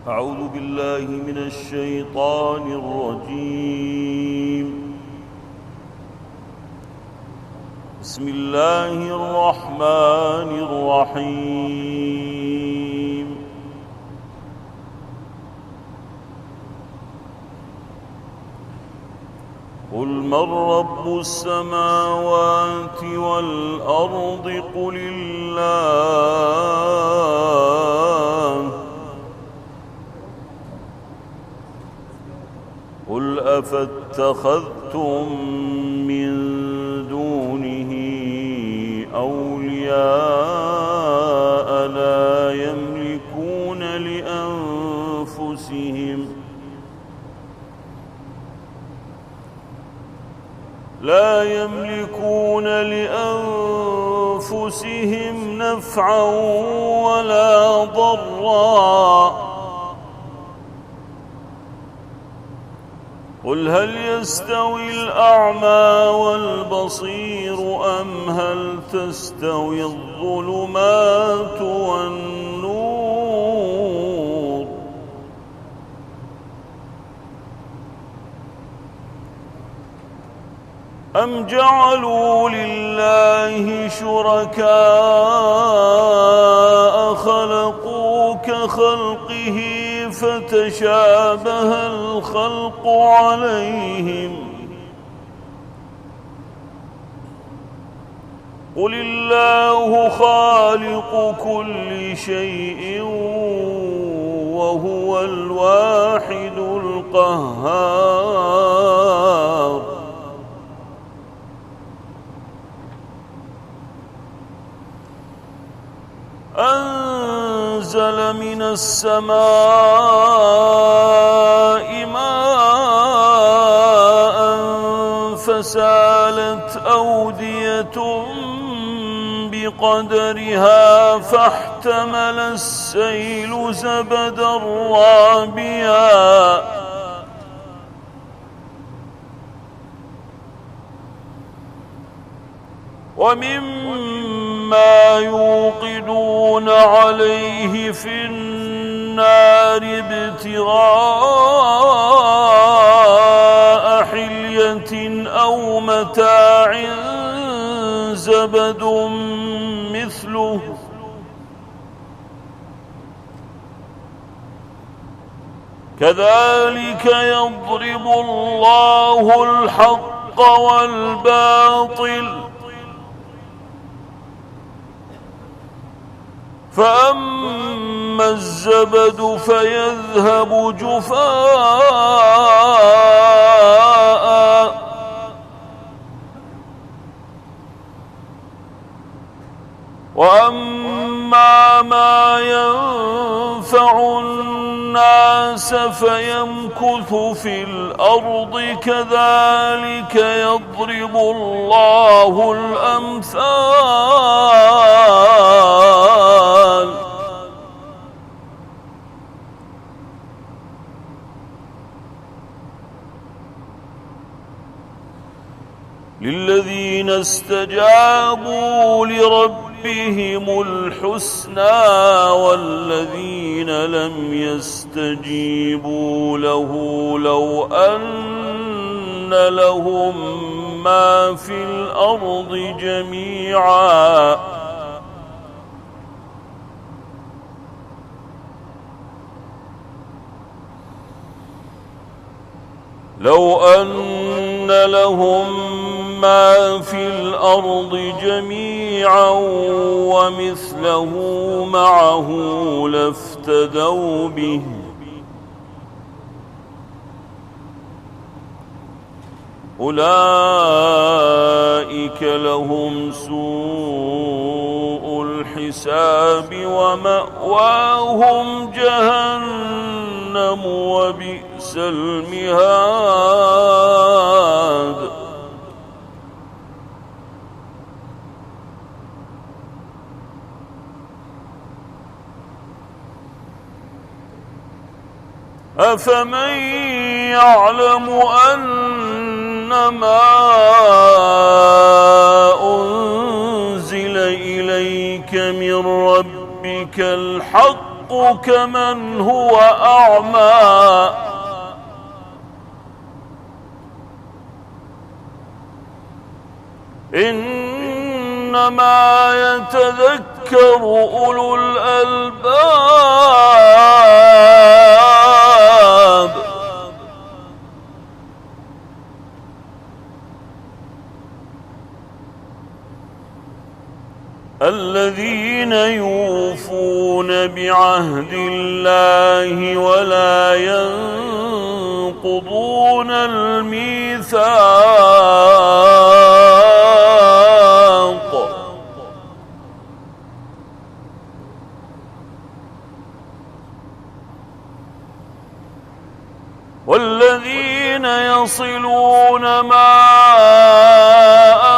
أعوذ بالله من الشيطان الرجيم. بسم الله الرحمن الرحيم. قل من رب السماوات والأرض قل الله. قل أفاتخذتم من دونه أولياء لا يملكون لأنفسهم نفعا ولا ضرا. قل هل يستوي الأعمى والبصير أم هل تستوي الظلمات والنور؟ أم جعلوا لله شركاء خلقوا كخلقه فتشابه الخلق عليهم؟ قل الله خالق كل شيء وهو الواحد القهار. أنزل من السماء ماء فسالت أودية بقدرها فاحتمل السيل زبدا رابيا ومما يوقدون عليه في النار ابتغاء حلية أو متاع زبد مثله كذلك يضرب الله الحق والباطل فأما الزبد فيذهب جفاء وأما ما ينفع الناس فيمكث في الأرض كذلك يضرب الله الأمثال. للذين استجابوا لربهم الحسنى والذين لم يستجيبوا له لو أن لهم ما في الأرض جميعا لو أن لهم ما في الأرض جميعا ومثله معه لافتدوا به أولئك لهم سوء الحساب ومأواهم جهنم وبئس المهاد. أفمن يعلم أنما أنزل إليك من ربك الحق الحق كمن هو أعمى إنما يتذكر أولو الألباب الذين يوفون بعهد الله ولا ينقضون الميثاق والذين يصلون ما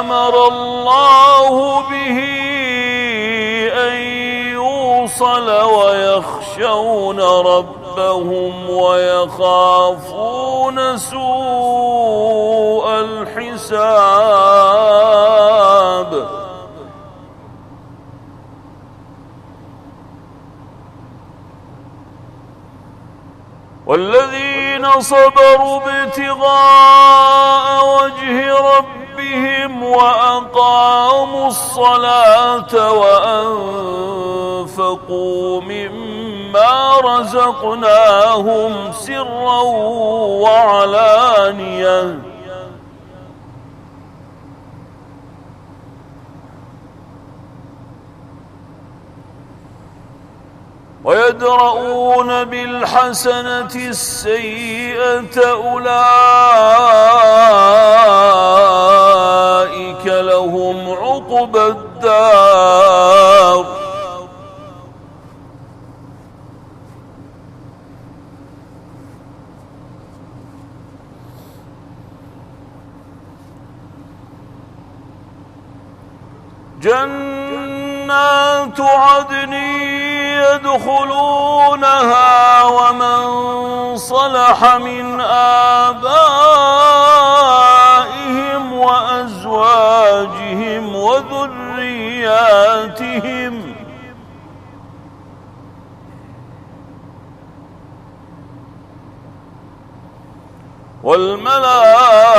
أمر الله به ويخشون ربهم ويخافون سوء الحساب والذين صبروا ابتغاء وجه ربهم وأقاموا الصلاة وأنفقوا مما رزقناهم سرا وعلانية ويدرؤون بالحسنة السيئة أولئك لهم عقبى الدار جنات عدن يدخلونها ومن صلح من آبائهم وأزواجهم وذرياتهم والملائكة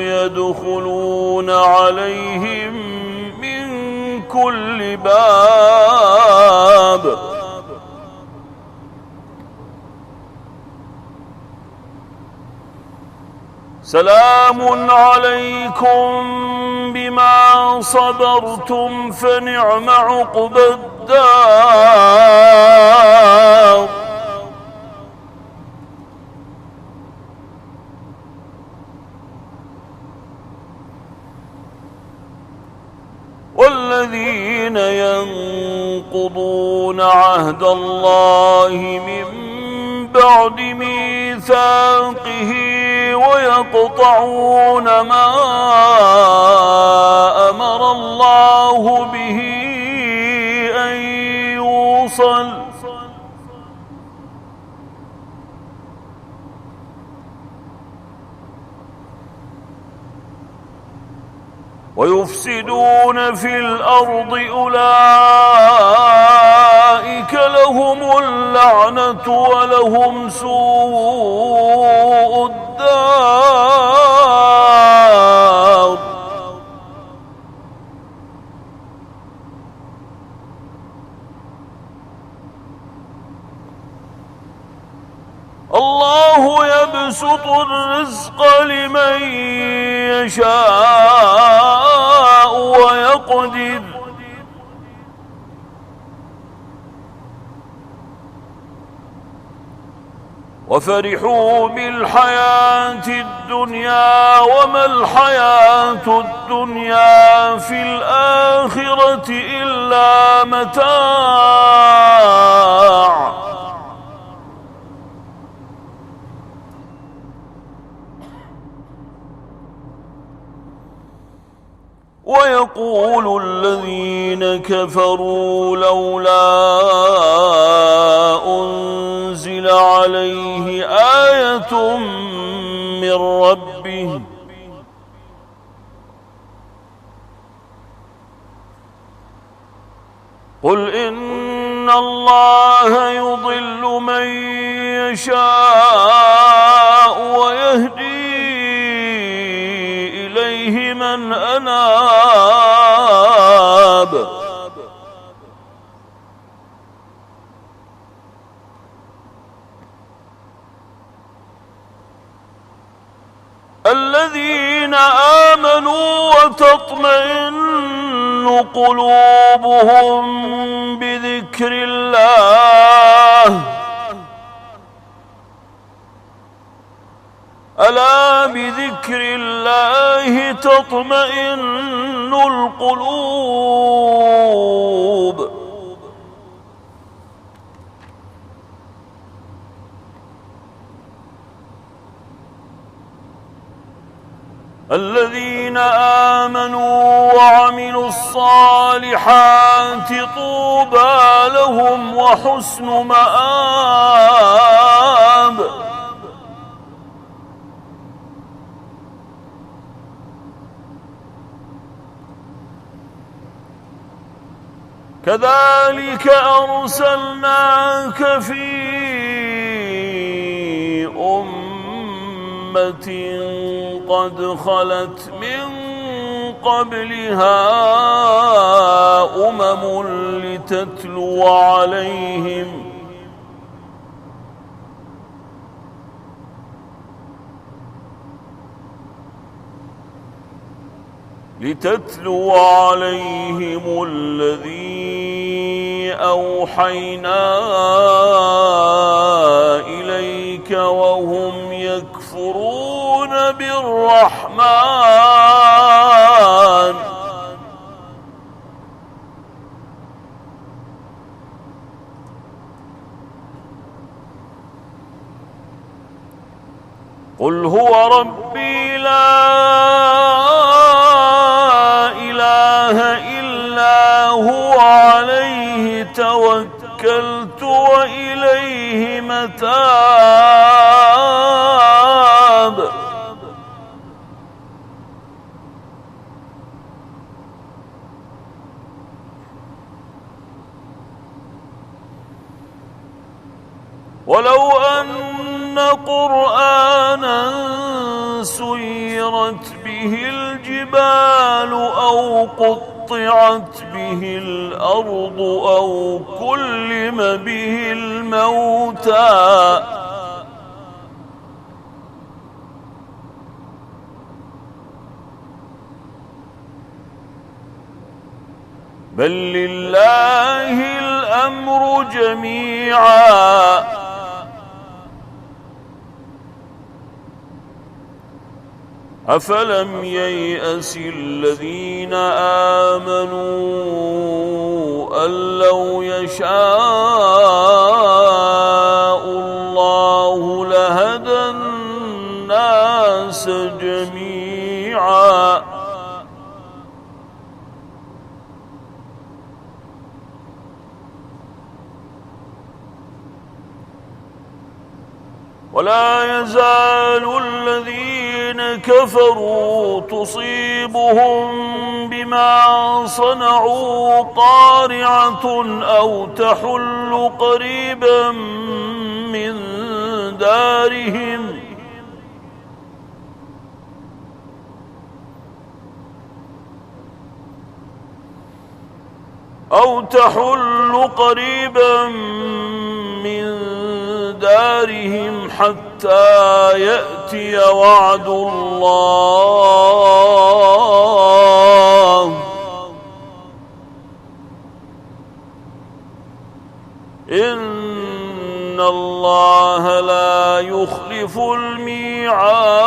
يدخلون عليهم من كل باب سلام عليكم بما صبرتم فنعم عقبى الدار والذين ينقضون عهد الله من بعد ميثاقه ويقطعون ما أمر الله به أن يوصل ويفسدون في الأرض أولئك لهم اللعنة ولهم سوء الدار الله يبسط الرزق لمن يشاء ويقدر وفرحوا بالحياة الدنيا وما الحياة الدنيا في الآخرة إلا متاع ويقول الذين كفروا لولا أنزل عليه آية من ربه إن الله يضل من يشاء ويهدي إليه من أناب الذين آمنوا وتطمئن قلوبهم بذكر الله ألا بذكر الله تطمئن القلوب الذين آمنوا وعملوا الصالحات طوبى لهم وحسن مآب كذلك أرسلناك في أمة قد خلت من قبلها لتتلو عليهم الذي أوحينا إليك وهم يكفرون بالرحمن قل هو ربي لا إله إلا هو عليه توكلت وإليه متاب ولو أن قرآنا سيرت به الجبال أو قطعت به الأرض أو كلم به الموتى بل لله الأمر جميعا أفلم ييأس الذين آمنوا أن لو يشاء الله لهدى الناس جميعا ولا يزال الذين كفروا تصيبهم بما صنعوا قارعة أو تحل قريبا من دارهم حتى يأتي وعد الله إن الله لا يخلف الميعاد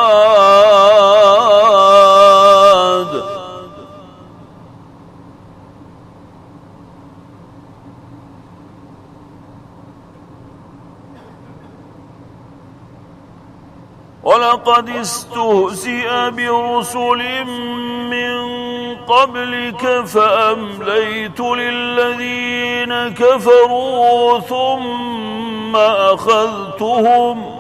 ولقد استهزئ برسل من قبلك فأمليت للذين كفروا ثم أخذتهم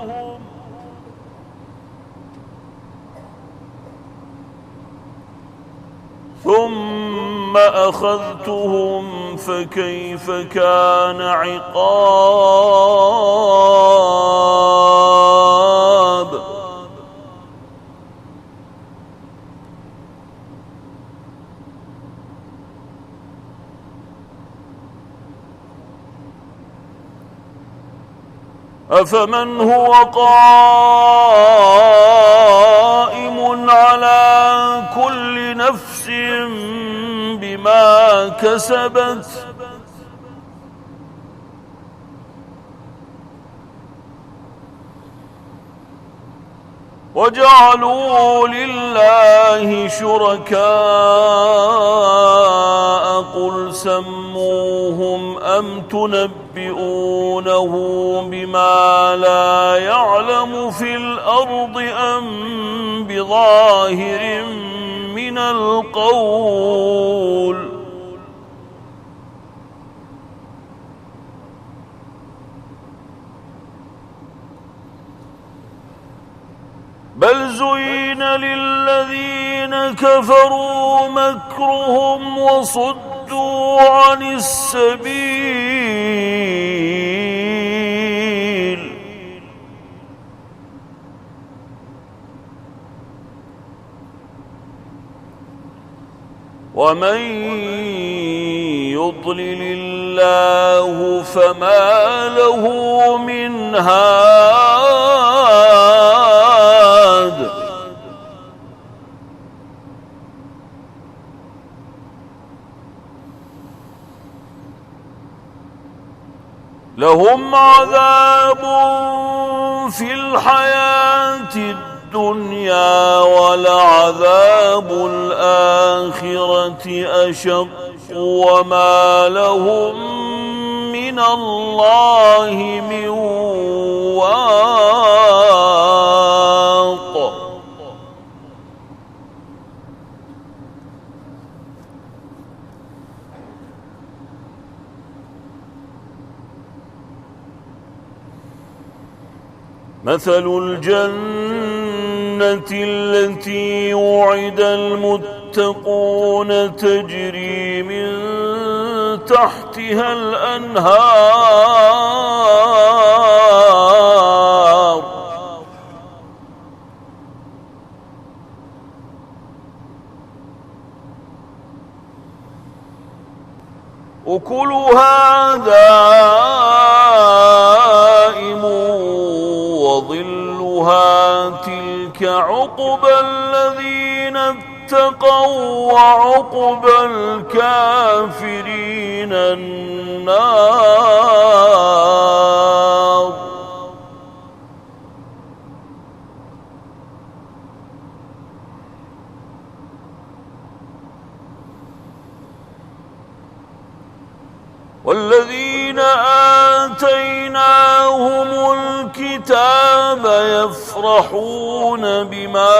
ثم أخذتهم فكيف كان عقاب. أفمن هو قائم على كل نفس بما كسبت وجعلوا لله شركاء قل سموهم أم تنبئونه بما لا يعلم في الأرض أم بظاهر من القول بل زين للذين كفروا مكرهم وصدوا عن السبيل ومن يضلل الله فما له من هاد لهم عذاب في الحياة الدنيا ولعذاب الآخرة أشق وما لهم من الله من واق. مثل الجنة التي وعد المتقون تجري من تحتها الأنهار أكلها دائم وظلها تلك عقبى الذين اتقوا وعقبى الكافرين النار. والذين آتيناهم الكتاب يفرحون بما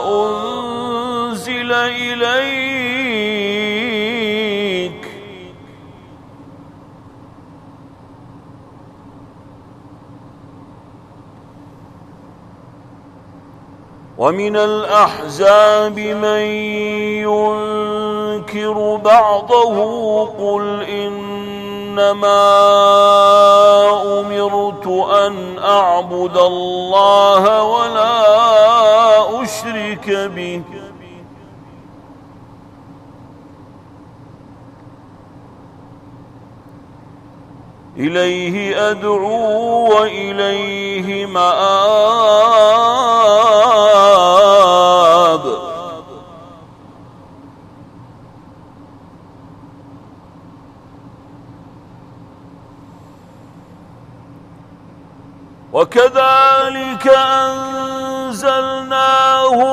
أنزل إليك ومن الأحزاب من ينكر بعضه قل إنما أمرت أن أعبد الله ولا أشرك به إليه أدعو وإليه مآب. وكذلك أنزلناه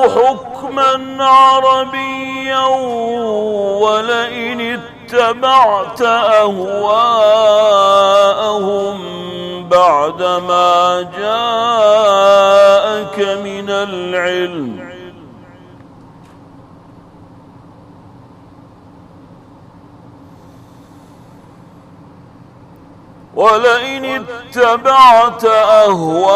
حكما عربيا ولئن اتبعت أهواءهم بعدما جاءك من العلم ولئن اتبعت أهواءهم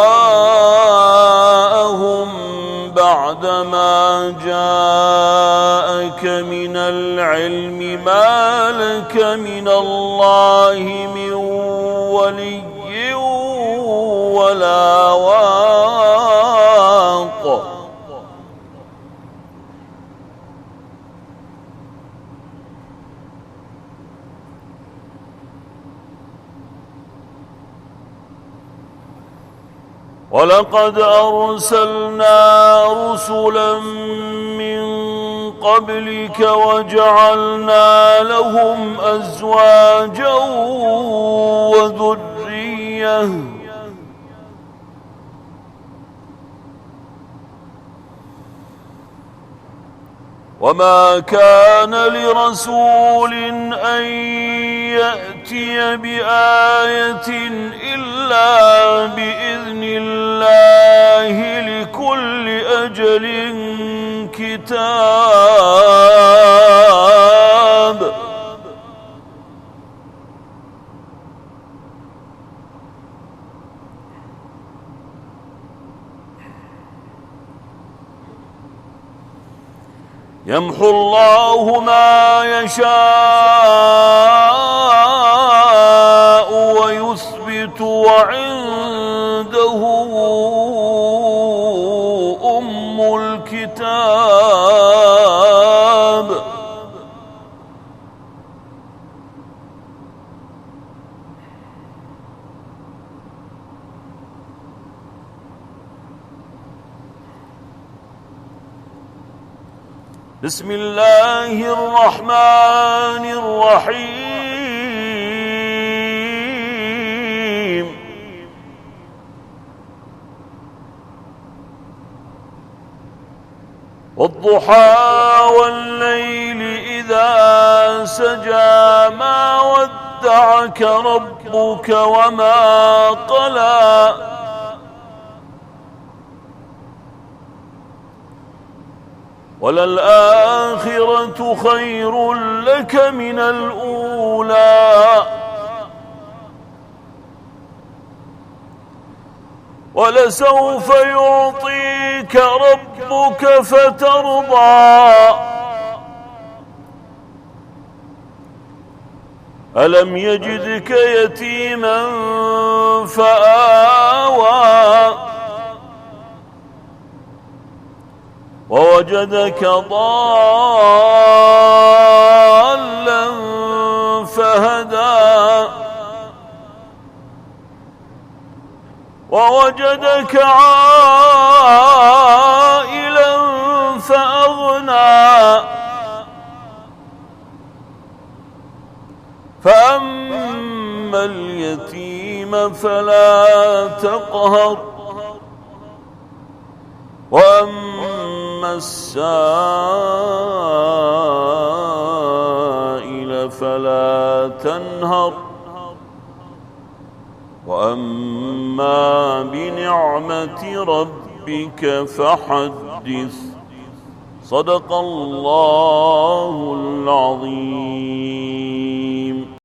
بعدما جاءك من العلم ما لك من الله من ولي ولا واق. ولقد أرسلنا رسلا من قبلك وجعلنا لهم أزواجا وذرية وما كان لرسول أن يأتي بآية إلا بإذن الله لكل أجل كتاب. يمحو الله ما يشاء ويثبت وعنده أم الكتاب. بسم الله الرحمن الرحيم. والضحى والليل إذا سجى ما ودعك ربك وما قلى وللآخرة خير لك من الأولى ولسوف يعطيك ربك فترضى. ألم يجدك يتيما فآوى ووجدك ضالا فهدى ووجدك عائلا فأغنى فأما اليتيم فلا تقهر وأما السائل فلا تنهر وأما بنعمة ربك فحدث. صدق الله العظيم.